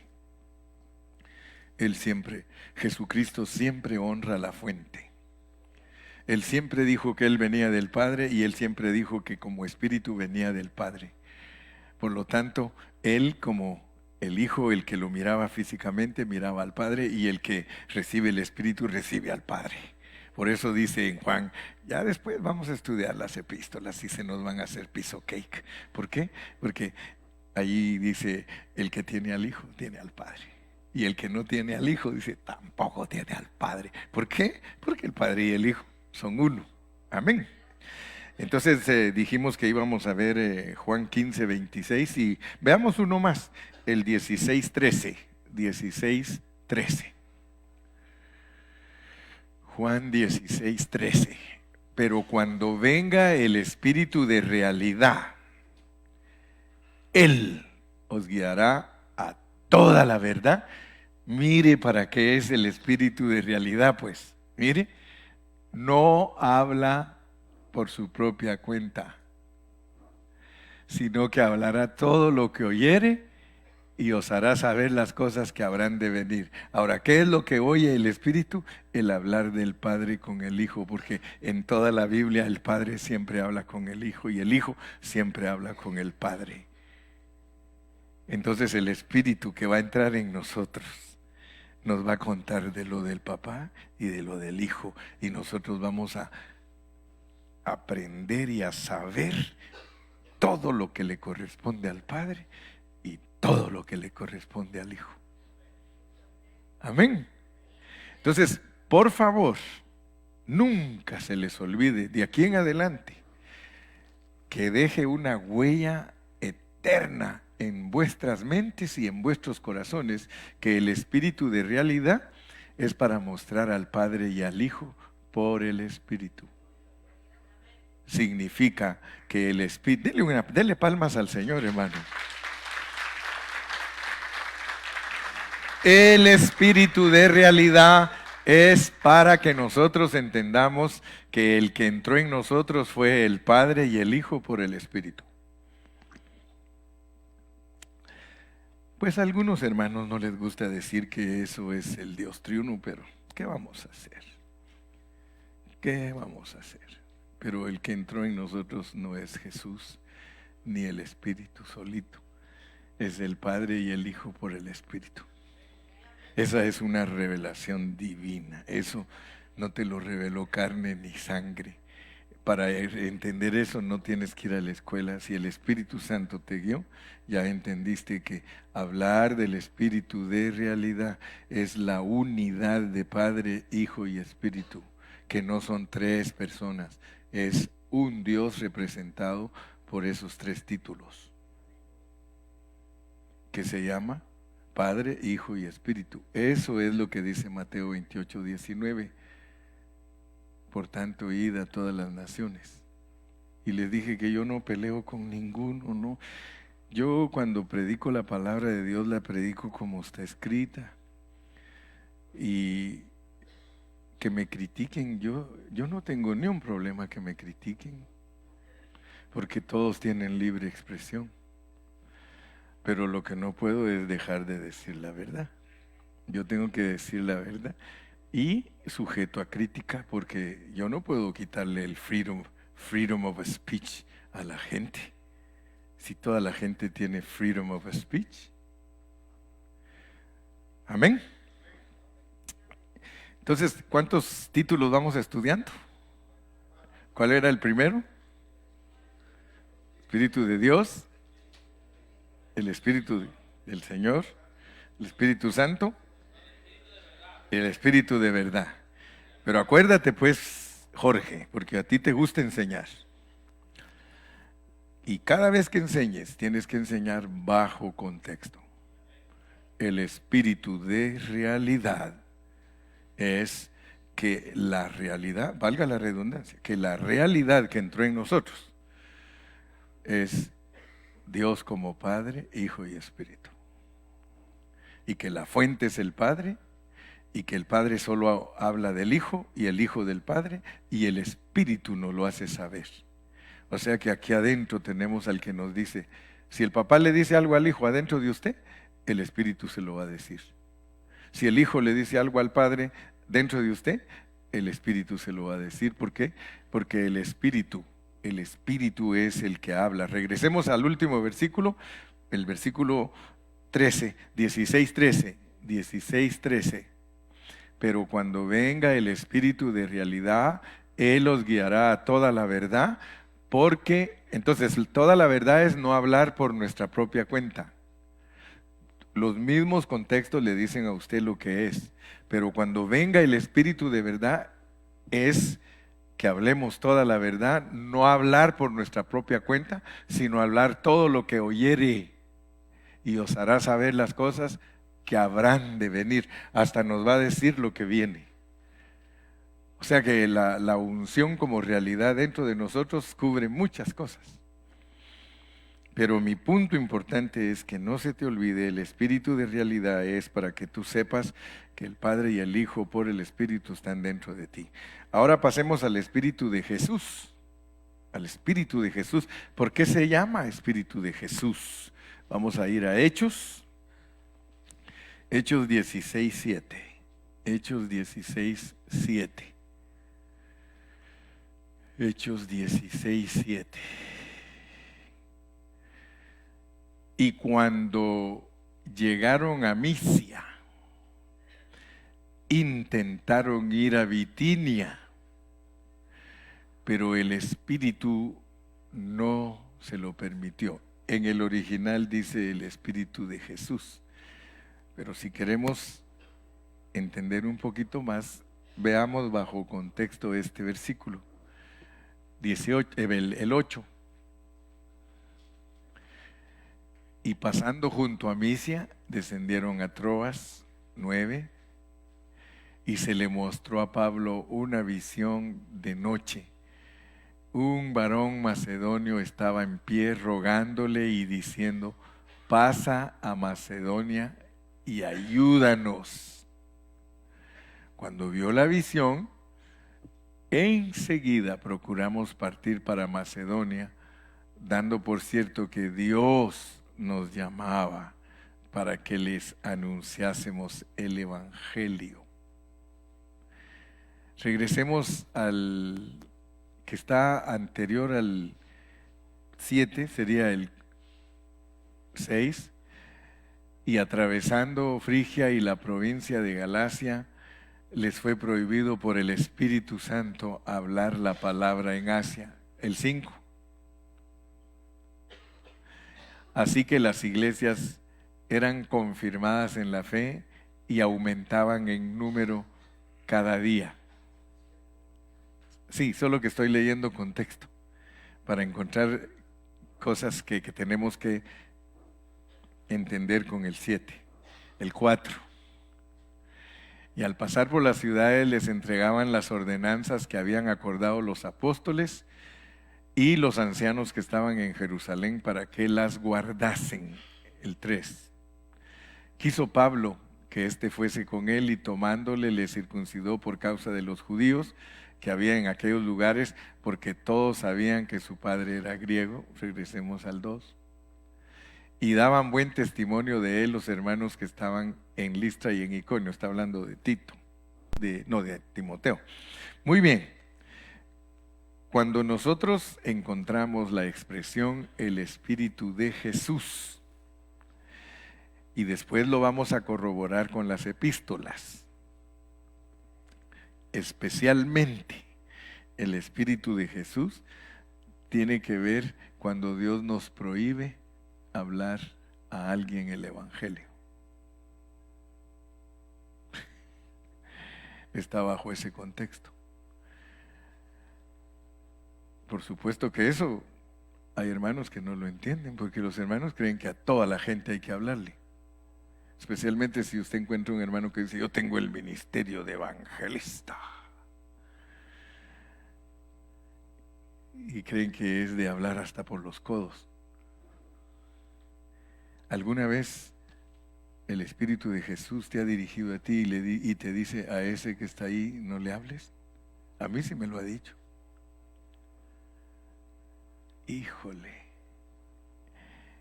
Él siempre, Jesucristo siempre honra la fuente. Él siempre dijo que Él venía del Padre y Él siempre dijo que como Espíritu venía del Padre. Por lo tanto, Él como el Hijo, el que lo miraba físicamente, miraba al Padre, y el que recibe el Espíritu, recibe al Padre. Por eso dice en Juan, ya después vamos a estudiar las epístolas y se nos van a hacer piece of cake. ¿Por qué? Porque allí dice, el que tiene al Hijo, tiene al Padre. Y el que no tiene al Hijo, dice, tampoco tiene al Padre. ¿Por qué? Porque el Padre y el Hijo son uno. Amén. Entonces dijimos que íbamos a ver Juan 15, 26 y veamos uno más, el 16, 13. 16, 13. Juan 16, 13. Pero cuando venga el Espíritu de realidad, Él os guiará a toda la verdad. Mire para qué es el Espíritu de realidad, pues. Mire, no habla por su propia cuenta, sino que hablará todo lo que oyere y os hará saber las cosas que habrán de venir. Ahora, ¿qué es lo que oye el Espíritu? El hablar del Padre con el Hijo, porque en toda la Biblia el Padre siempre habla con el Hijo y el Hijo siempre habla con el Padre. Entonces el Espíritu que va a entrar en nosotros nos va a contar de lo del papá y de lo del Hijo, y nosotros vamos a aprender y a saber todo lo que le corresponde al Padre y todo lo que le corresponde al Hijo. Amén. Entonces, por favor, nunca se les olvide de aquí en adelante que deje una huella eterna en vuestras mentes y en vuestros corazones, que el Espíritu de realidad es para mostrar al Padre y al Hijo por el Espíritu. Significa que el Espíritu, dele palmas al Señor, hermano. El Espíritu de realidad es para que nosotros entendamos que el que entró en nosotros fue el Padre y el Hijo por el Espíritu. Pues a algunos hermanos no les gusta decir que eso es el Dios triuno, pero ¿qué vamos a hacer? ¿Qué vamos a hacer? Pero el que entró en nosotros no es Jesús ni el Espíritu solito, es el Padre y el Hijo por el Espíritu. Esa es una revelación divina. Eso no te lo reveló carne ni sangre. Para entender eso no tienes que ir a la escuela. Si el Espíritu Santo te guió, ya entendiste que hablar del Espíritu de realidad es la unidad de Padre, Hijo y Espíritu, que no son tres personas, es un Dios representado por esos tres títulos, que se llama Padre, Hijo y Espíritu. Eso es lo que dice Mateo 28, 19. Por tanto, id a todas las naciones. Y les dije que yo no peleo con ninguno, no. Yo cuando predico la palabra de Dios, la predico como está escrita. Y que me critiquen, yo no tengo ni un problema que me critiquen, porque todos tienen libre expresión. Pero lo que no puedo es dejar de decir la verdad. Yo tengo que decir la verdad y sujeto a crítica, porque yo no puedo quitarle el freedom of speech a la gente. Si toda la gente tiene freedom of speech. Amén. Entonces, ¿cuántos títulos vamos estudiando? ¿Cuál era el primero? Espíritu de Dios, el Espíritu del Señor, el Espíritu Santo, el Espíritu de verdad. Pero acuérdate pues, Jorge, porque a ti te gusta enseñar. Y cada vez que enseñes, tienes que enseñar bajo contexto. El espíritu de realidad es que la realidad, valga la redundancia, que la realidad que entró en nosotros es Dios como Padre, Hijo y Espíritu. Y que la fuente es el Padre, y que el Padre solo habla del Hijo, y el Hijo del Padre, y el Espíritu nos lo hace saber. O sea que aquí adentro tenemos al que nos dice, si el papá le dice algo al hijo adentro de usted, el Espíritu se lo va a decir. Si el hijo le dice algo al padre dentro de usted, el Espíritu se lo va a decir. ¿Por qué? Porque el Espíritu es el que habla. Regresemos al último versículo, el versículo 13, 16, 13. Pero cuando venga el Espíritu de realidad, Él os guiará a toda la verdad. Porque, entonces, toda la verdad es no hablar por nuestra propia cuenta. Los mismos contextos le dicen a usted lo que es. Pero cuando venga el Espíritu de verdad, es que hablemos toda la verdad, no hablar por nuestra propia cuenta, sino hablar todo lo que oyere. Y os hará saber las cosas que habrán de venir. Hasta nos va a decir lo que viene. O sea que la unción como realidad dentro de nosotros cubre muchas cosas. Pero mi punto importante es que no se te olvide, el espíritu de realidad es para que tú sepas que el Padre y el Hijo por el Espíritu están dentro de ti. Ahora pasemos al Espíritu de Jesús. Al Espíritu de Jesús. ¿Por qué se llama Espíritu de Jesús? Vamos a ir a Hechos. Hechos 16:7. Hechos 16:7. Hechos 16:7. Y cuando llegaron a Misia, intentaron ir a Bitinia, pero el Espíritu no se lo permitió. En el original dice el Espíritu de Jesús. Pero si queremos entender un poquito más, veamos bajo contexto este versículo. 18, el 8. Y pasando junto a Misia, descendieron a Troas, 9, y se le mostró a Pablo una visión de noche. Un varón macedonio estaba en pie rogándole y diciendo, pasa a Macedonia y ayúdanos. Cuando vio la visión, enseguida procuramos partir para Macedonia, dando por cierto que Dios nos llamaba para que les anunciásemos el Evangelio. Regresemos al que está anterior al 7, sería el 6, y atravesando Frigia y la provincia de Galacia, les fue prohibido por el Espíritu Santo hablar la palabra en Asia. El 5. Así que las iglesias eran confirmadas en la fe y aumentaban en número cada día. Sí, solo que estoy leyendo contexto para encontrar cosas que tenemos que entender con el 7. El 4. Y al pasar por las ciudades les entregaban las ordenanzas que habían acordado los apóstoles y los ancianos que estaban en Jerusalén para que las guardasen. El 3. Quiso Pablo que éste fuese con él y tomándole le circuncidó por causa de los judíos que había en aquellos lugares, porque todos sabían que su padre era griego. Regresemos al 2. Y daban buen testimonio de él los hermanos que estaban en Listra y en Iconio. Está hablando de Tito, de Timoteo. Muy bien. Cuando nosotros encontramos la expresión el Espíritu de Jesús, y después lo vamos a corroborar con las epístolas, especialmente el Espíritu de Jesús, tiene que ver cuando Dios nos prohíbe hablar a alguien el Evangelio. Está bajo ese contexto. Por supuesto que eso hay hermanos que no lo entienden, porque los hermanos creen que a toda la gente hay que hablarle. Especialmente si usted encuentra un hermano que dice, yo tengo el ministerio de evangelista. Y creen que es de hablar hasta por los codos. ¿Alguna vez el Espíritu de Jesús te ha dirigido a ti y te dice a ese que está ahí, no le hables? A mí sí me lo ha dicho. Híjole.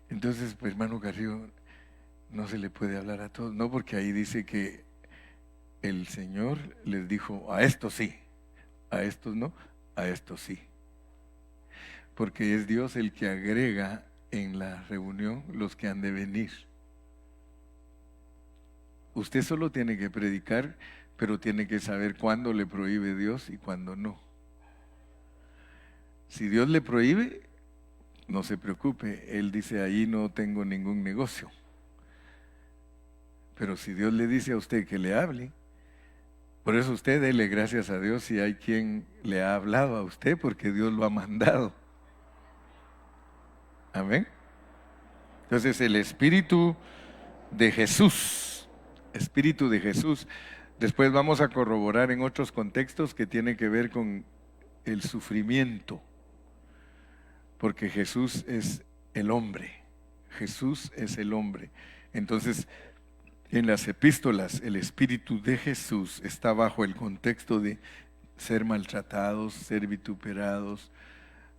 Entonces, pues, hermano Carrillo, no se le puede hablar a todos. No, porque ahí dice que el Señor les dijo, a estos sí, a estos no, a estos sí. Porque es Dios el que agrega en la reunión los que han de venir. Usted solo tiene que predicar, pero tiene que saber cuándo le prohíbe Dios y cuándo no. Si Dios le prohíbe, no se preocupe, Él dice, ahí no tengo ningún negocio. Pero si Dios le dice a usted que le hable, por eso usted dele gracias a Dios si hay quien le ha hablado a usted, porque Dios lo ha mandado. Amén. Entonces el Espíritu de Jesús, después vamos a corroborar en otros contextos que tiene que ver con el sufrimiento, porque Jesús es el hombre, Jesús es el hombre. Entonces, en las epístolas, el Espíritu de Jesús está bajo el contexto de ser maltratados, ser vituperados,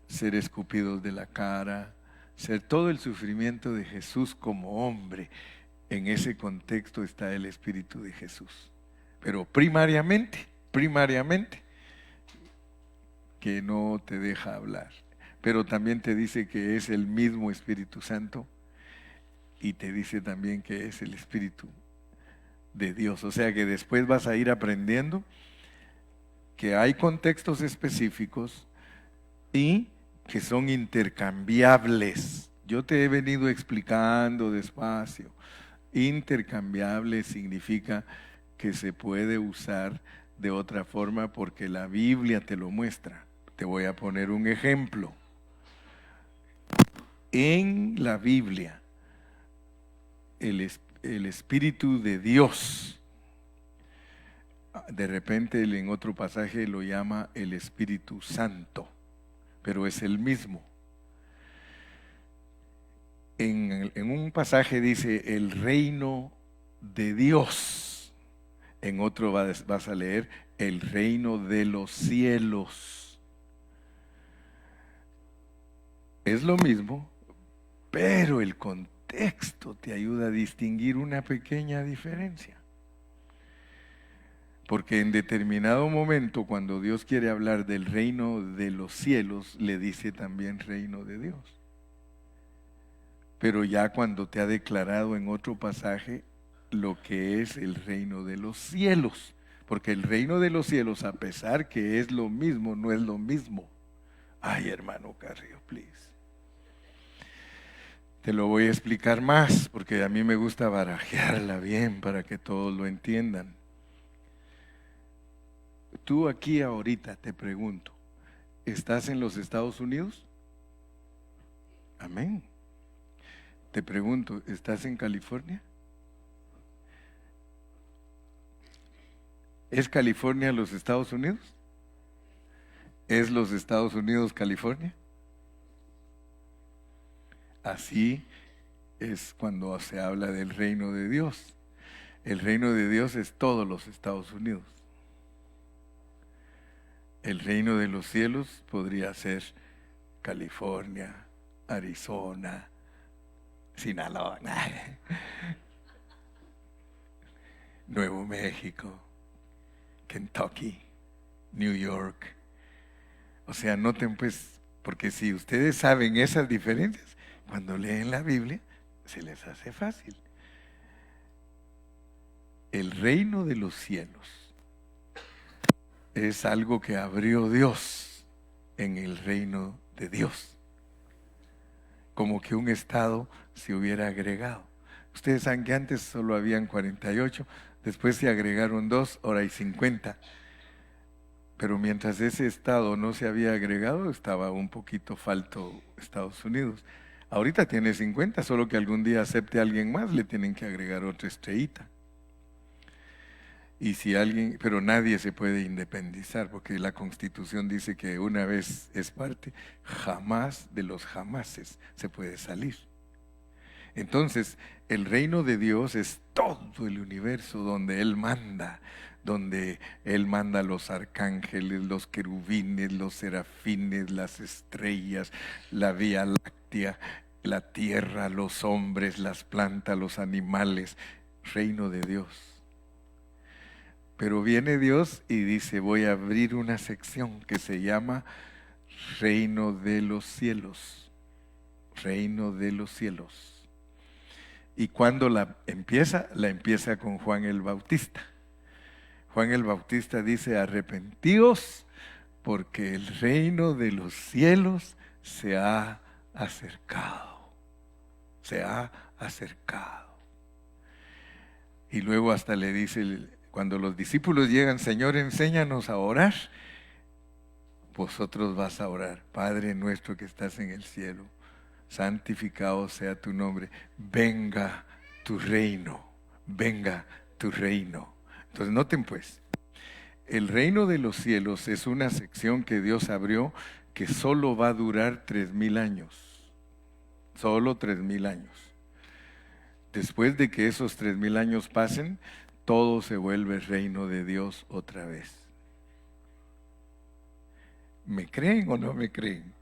ser escupidos de la cara, ser todo el sufrimiento de Jesús como hombre. En ese contexto está el Espíritu de Jesús. Pero primariamente, que no te deja hablar. Pero también te dice que es el mismo Espíritu Santo y te dice también que es el Espíritu de Dios. O sea que después vas a ir aprendiendo que hay contextos específicos y que son intercambiables. Yo te he venido explicando despacio. Intercambiable significa que se puede usar de otra forma porque la Biblia te lo muestra. Te voy a poner un ejemplo. En la Biblia, el Espíritu de Dios, de repente en otro pasaje lo llama el Espíritu Santo, pero es el mismo. En un pasaje dice el reino de Dios, en otro vas a leer el reino de los cielos. Es lo mismo, pero el contexto te ayuda a distinguir una pequeña diferencia. Porque en determinado momento, cuando Dios quiere hablar del reino de los cielos, le dice también reino de Dios. Pero ya cuando te ha declarado en otro pasaje lo que es el reino de los cielos, porque el reino de los cielos, a pesar que es lo mismo, no es lo mismo. Ay, hermano Carrillo, please. Te lo voy a explicar más, porque a mí me gusta barajearla bien para que todos lo entiendan. Tú aquí ahorita te pregunto, ¿estás en los Estados Unidos? Amén. Te pregunto, ¿estás en California? ¿Es California los Estados Unidos? ¿Es los Estados Unidos California? Así es cuando se habla del reino de Dios. El reino de Dios es todos los Estados Unidos. El reino de los cielos podría ser California, Arizona, Sinaloa, Nuevo México, Kentucky, New York. O sea, noten pues, porque si ustedes saben esas diferencias, cuando leen la Biblia, se les hace fácil. El reino de los cielos es algo que abrió Dios en el reino de Dios. Como que un estado se hubiera agregado. Ustedes saben que antes solo habían 48, después se agregaron 2, ahora hay 50. Pero mientras ese estado no se había agregado, estaba un poquito falto Estados Unidos. Ahorita tiene 50, solo que algún día acepte a alguien más, le tienen que agregar otra estrellita. Y si alguien, pero nadie se puede independizar, porque la Constitución dice que una vez es parte, jamás de los jamases se puede salir. Entonces, el reino de Dios es todo el universo donde Él manda los arcángeles, los querubines, los serafines, las estrellas, la Vía Láctea, la tierra, los hombres, las plantas, los animales, reino de Dios. Pero viene Dios y dice, voy a abrir una sección que se llama Reino de los Cielos. Reino de los Cielos. Y cuando la empieza con Juan el Bautista. Juan el Bautista dice, arrepentíos porque el reino de los cielos se ha acercado. Se ha acercado. Y luego hasta le dice, cuando los discípulos llegan, Señor, enséñanos a orar. Vosotros vas a orar, Padre nuestro que estás en el cielo, santificado sea tu nombre, venga tu reino, venga tu reino. Entonces noten pues, el reino de los cielos es una sección que Dios abrió que solo va a durar 3000 años, solo 3000 años. Después de que esos 3000 años pasen, todo se vuelve reino de Dios otra vez. ¿Me creen o no me creen?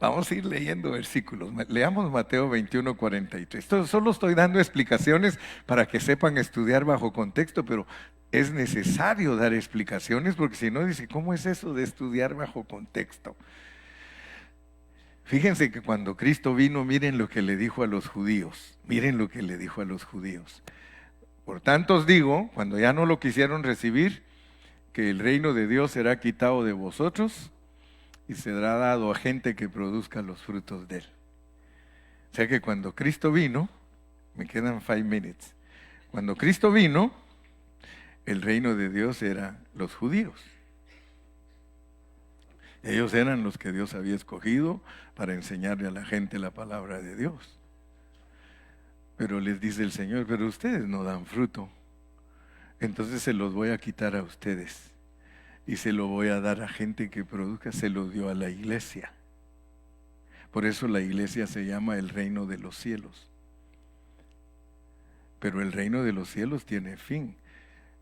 Vamos a ir leyendo versículos. Leamos Mateo 21, 43. Solo estoy dando explicaciones para que sepan estudiar bajo contexto, pero es necesario dar explicaciones porque si no, dice, ¿cómo es eso de estudiar bajo contexto? Fíjense que cuando Cristo vino, miren lo que le dijo a los judíos. Miren lo que le dijo a los judíos. Por tanto os digo, cuando ya no lo quisieron recibir, que el reino de Dios será quitado de vosotros y será dado a gente que produzca los frutos de él. O sea que cuando Cristo vino, me quedan 5 minutes, cuando Cristo vino, el reino de Dios era los judíos. Ellos eran los que Dios había escogido para enseñarle a la gente la palabra de Dios. Pero les dice el Señor, pero ustedes no dan fruto, entonces se los voy a quitar a ustedes y se lo voy a dar a gente que produzca. Se lo dio a la iglesia. Por eso la iglesia se llama el reino de los cielos. Pero el reino de los cielos tiene fin.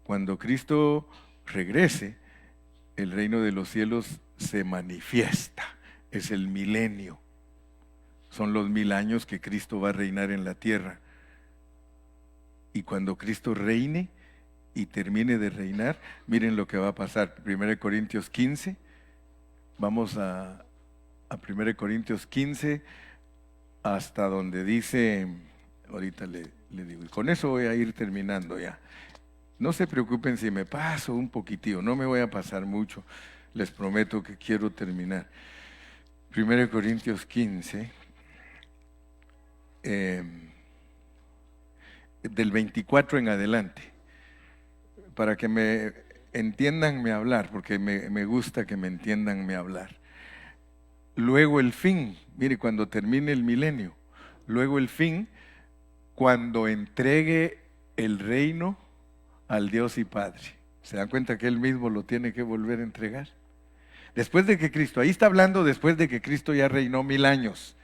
Cuando Cristo regrese, el reino de los cielos se manifiesta. Es el milenio. Son los 1000 años que Cristo va a reinar en la tierra. Y cuando Cristo reine y termine de reinar, miren lo que va a pasar. 1 Corintios 15, vamos a 1 Corintios 15, hasta donde dice, ahorita le digo, y con eso voy a ir terminando ya. No se preocupen si me paso un poquitío, no me voy a pasar mucho, les prometo que quiero terminar. 1 Corintios 15, del 24 en adelante, para que me entiendan mi hablar, porque me gusta que me entiendan mi hablar. Luego el fin, mire, cuando termine el milenio, luego el fin, cuando entregue el reino al Dios y Padre. ¿Se dan cuenta que Él mismo lo tiene que volver a entregar? Después de que Cristo, ahí está hablando después de que Cristo ya reinó 1000 años.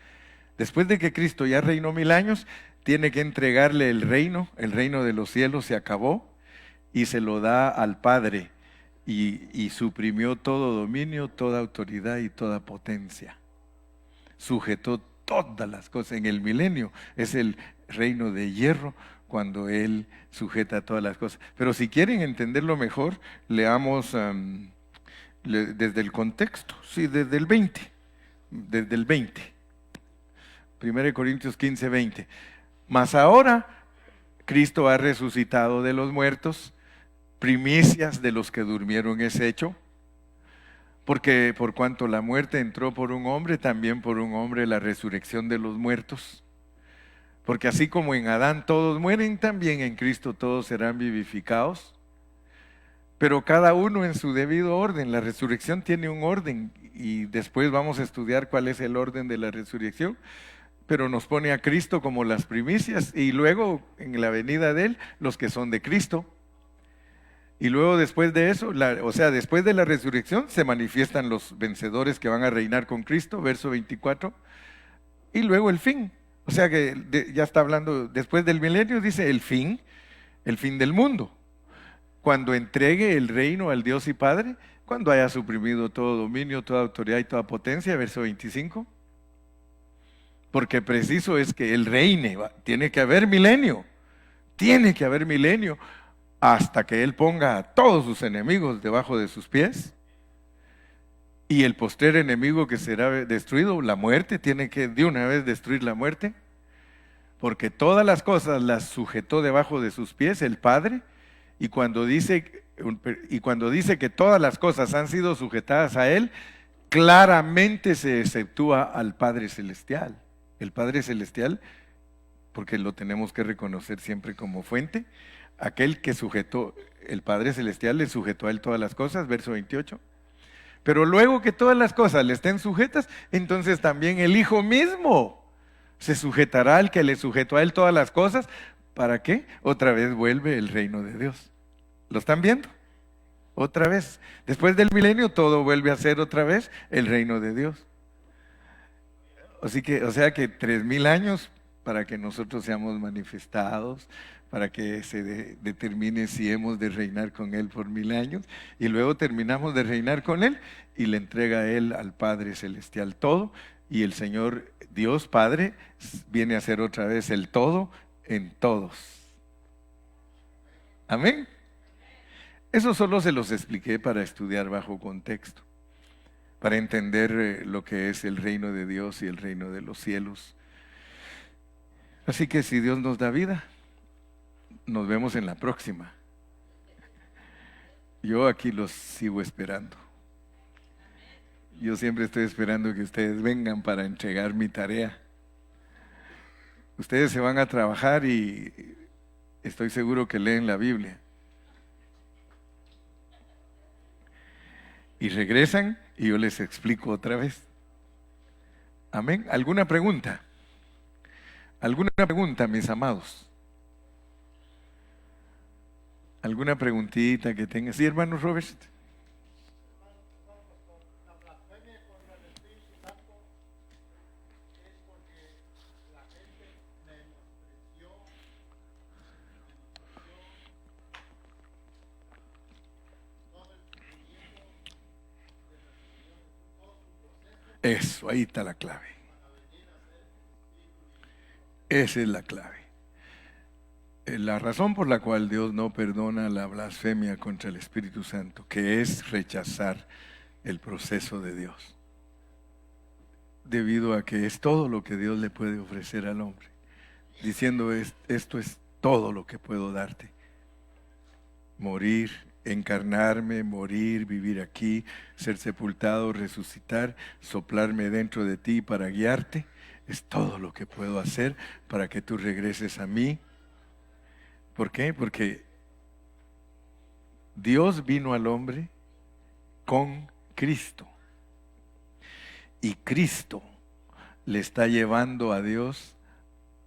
Después de que Cristo ya reinó 1000 años, tiene que entregarle el reino de los cielos se acabó y se lo da al Padre y suprimió todo dominio, toda autoridad y toda potencia. Sujetó todas las cosas. En el milenio es el reino de hierro cuando Él sujeta todas las cosas. Pero si quieren entenderlo mejor, leamos desde el contexto, sí, desde el 20. 1 Corintios 15, 20. Mas ahora Cristo ha resucitado de los muertos primicias de los que durmieron es hecho. Porque por cuanto la muerte entró por un hombre, también por un hombre la resurrección de los muertos. Porque así como en Adán todos mueren, también en Cristo todos serán vivificados. Pero cada uno en su debido orden. La resurrección tiene un orden y después vamos a estudiar cuál es el orden de la resurrección. Pero nos pone a Cristo como las primicias y luego en la venida de Él los que son de Cristo. Y luego después de eso, después de la resurrección se manifiestan los vencedores que van a reinar con Cristo, verso 24, y luego el fin. O sea que ya está hablando, después del milenio dice el fin del mundo. Cuando entregue el reino al Dios y Padre, cuando haya suprimido todo dominio, toda autoridad y toda potencia, verso 25. Porque preciso es que Él reine, tiene que haber milenio, hasta que Él ponga a todos sus enemigos debajo de sus pies. Y el postrer enemigo que será destruido, la muerte, tiene que de una vez destruir la muerte, porque todas las cosas las sujetó debajo de sus pies el Padre, y cuando dice que todas las cosas han sido sujetadas a Él, claramente se exceptúa al Padre Celestial. El Padre Celestial, porque lo tenemos que reconocer siempre como fuente, aquel que sujetó, el Padre Celestial le sujetó a Él todas las cosas, verso 28. Pero luego que todas las cosas le estén sujetas, entonces también el Hijo mismo se sujetará al que le sujetó a Él todas las cosas. ¿Para qué? Otra vez vuelve el reino de Dios. ¿Lo están viendo? Otra vez. Después del milenio todo vuelve a ser otra vez el reino de Dios. O sea que 3000 años para que nosotros seamos manifestados, para que se determine si hemos de reinar con Él por 1000 años, y luego terminamos de reinar con Él y le entrega a Él al Padre Celestial todo, y el Señor Dios Padre viene a ser otra vez el todo en todos. Amén. Eso solo se los expliqué para estudiar bajo contexto, para entender lo que es el reino de Dios y el reino de los cielos. Así que si Dios nos da vida, nos vemos en la próxima. Yo aquí los sigo esperando. Yo siempre estoy esperando que ustedes vengan para entregar mi tarea. Ustedes se van a trabajar y estoy seguro que leen la Biblia. Y regresan y yo les explico otra vez. Amén. ¿Alguna pregunta? ¿Alguna pregunta, mis amados? ¿Alguna preguntita que tenga? Sí, hermano Robert. La blasfemia contra el Espíritu Santo es porque la gente menospreció todo el sufrimiento de nuestro Señor Jesús, todo su proceso Eso, ahí está la clave. para venir a ser Espíritu viviente. Esa es la clave. La razón por la cual Dios no perdona la blasfemia contra el Espíritu Santo, que es rechazar el proceso de Dios, debido a que es todo lo que Dios le puede ofrecer al hombre, diciendo esto es todo lo que puedo darte. Morir, encarnarme, morir, vivir aquí, ser sepultado, resucitar, soplarme dentro de ti para guiarte, es todo lo que puedo hacer para que tú regreses a mí. ¿Por qué? Porque Dios vino al hombre con Cristo. Y Cristo le está llevando a Dios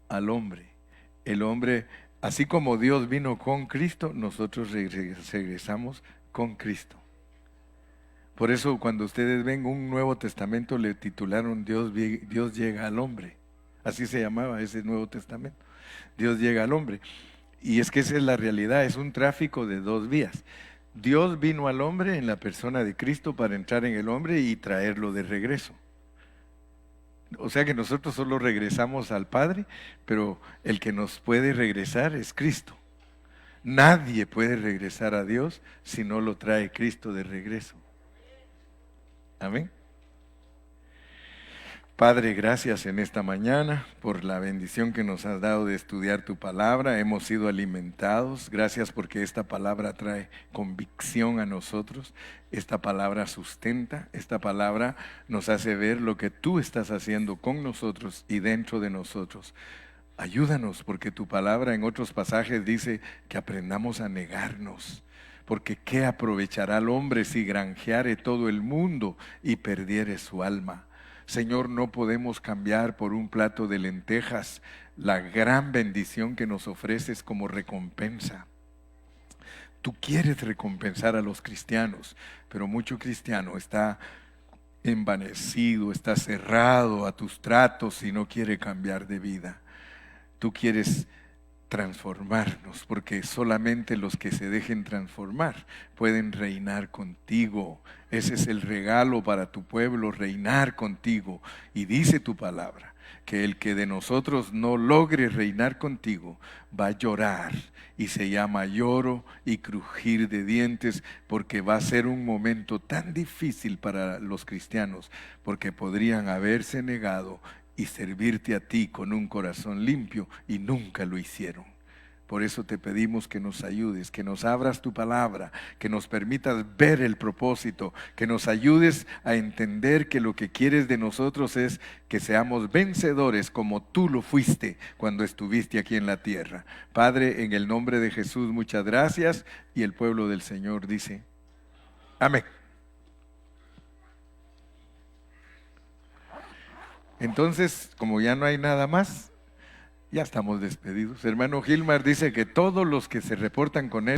al hombre. El hombre, así como Dios vino con Cristo, nosotros regresamos con Cristo. Por eso cuando ustedes ven un Nuevo Testamento le titularon Dios llega al hombre. Así se llamaba ese Nuevo Testamento. Dios llega al hombre. Y es que esa es la realidad, es un tráfico de dos vías. Dios vino al hombre en la persona de Cristo para entrar en el hombre y traerlo de regreso. O sea que nosotros solo regresamos al Padre, pero el que nos puede regresar es Cristo. Nadie puede regresar a Dios si no lo trae Cristo de regreso. Amén. Padre, gracias en esta mañana por la bendición que nos has dado de estudiar tu palabra. Hemos sido alimentados. Gracias porque esta palabra trae convicción a nosotros. Esta palabra sustenta. Esta palabra nos hace ver lo que tú estás haciendo con nosotros y dentro de nosotros. Ayúdanos porque tu palabra en otros pasajes dice que aprendamos a negarnos. Porque ¿qué aprovechará el hombre si granjeare todo el mundo y perdiere su alma? Señor, no podemos cambiar por un plato de lentejas la gran bendición que nos ofreces como recompensa. Tú quieres recompensar a los cristianos, pero mucho cristiano está envanecido, está cerrado a tus tratos y no quiere cambiar de vida. Tú quieres transformarnos, porque solamente los que se dejen transformar pueden reinar contigo. Ese es el regalo para tu pueblo, reinar contigo. Y dice tu palabra, que el que de nosotros no logre reinar contigo, va a llorar, y se llama lloro y crujir de dientes, porque va a ser un momento tan difícil para los cristianos, porque podrían haberse negado y servirte a ti con un corazón limpio y nunca lo hicieron. Por eso te pedimos que nos ayudes, que nos abras tu palabra, que nos permitas ver el propósito, que nos ayudes a entender que lo que quieres de nosotros es que seamos vencedores como tú lo fuiste cuando estuviste aquí en la tierra. Padre, en el nombre de Jesús, muchas gracias, y el pueblo del Señor dice, amén. Entonces, como ya no hay nada más, ya estamos despedidos. Hermano Gilmar dice que todos los que se reportan con él